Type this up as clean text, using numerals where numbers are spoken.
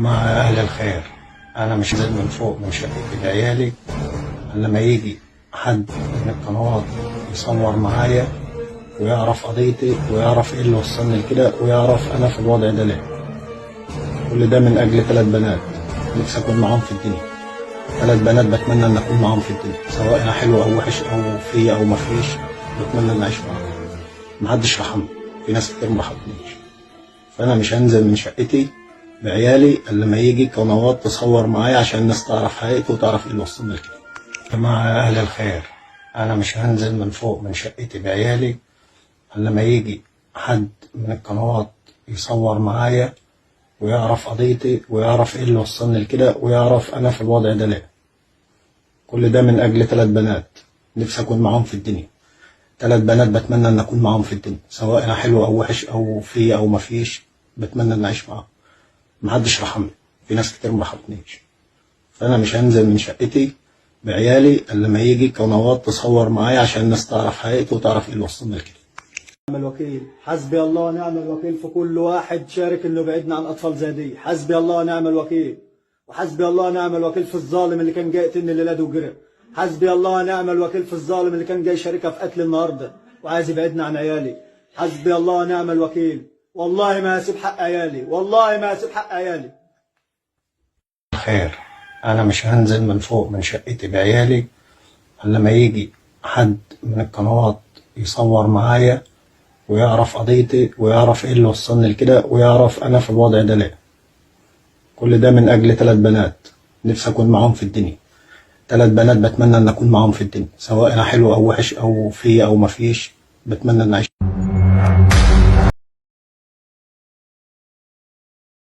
جماعة أهل الخير، أنا مش نازل من فوق من شقتي لعيالي إلا لما يجي حد من القنوات يصور معايا ويعرف قضيتي ويعرف إيه اللي وصلني لكده ويعرف أنا في الوضع ده ليه. كل ده من أجل 3 بنات نفسي أكون معاهم في الدنيا. 3 بنات بتمنى إن أكون معاهم في الدنيا، سواء أنا حلو أو وحش أو فيا أو مفيش، بتمنى إن أعيش معاهم. محدش رحمني، في ناس كتير مرحمتنيش. فأنا مش هنزل من شقتي بعيالي الا لما يجي قنوات تصور معايا عشان الناس تعرف حقيقتي وتعرف ايه اللي وصلنا لكده. جماعة أهل الخير، أنا مش هنزل من فوق من شقتي بعيالي الا لما يجي حد من القنوات يصور معايا ويعرف قضيتي ويعرف ايه اللي وصلني لكده ويعرف أنا في الوضع ده ليه. كل ده من أجل 3 بنات نفسي أكون معاهم في الدنيا. 3 بنات بتمنى إن أكون معاهم في الدنيا، سواء أنا حلو أو وحش أو فيا أو مفيش، بتمنى إن أعيش معاهم. محدش رحمني، في ناس كتير مرحمتنيش. فأنا مش هنزل من شقتي بعيالي الا لما يجي قنوات تصور معايا عشان الناس تعرف حقيقتي وتعرف ايه اللي وصلنا لكده. نعم الوكيل، حسبي الله ونعم الوكيل في كل واحد شارك انه بعدنا عن اطفال زي دي. حسبي الله ونعم الوكيل، وحسبي الله ونعم الوكيل في الظالم اللي كان جاي يقتلني الليله دي وجرى. حسبي الله ونعم الوكيل في الظالم اللي كان جاي يشاركها في قتل النهارده وعايز يبعدنا عن عيالي. حسبي الله ونعم الوكيل، والله ما هسيب حق عيالي، والله ما هسيب حق عيالي. خير، أنا مش هنزل من فوق من شقتي بعيالي الا لما يجي حد من القنوات يصور معايا ويعرف قضيتي ويعرف ايه اللي وصلني لكده ويعرف أنا في الوضع ده ليه. كل ده من أجل 3 بنات نفسي أكون معاهم في الدنيا. 3 بنات بتمنى إن أكون معاهم في الدنيا، سواء أنا حلو أو وحش أو فيا أو مفيش، بتمنى إن أعيش.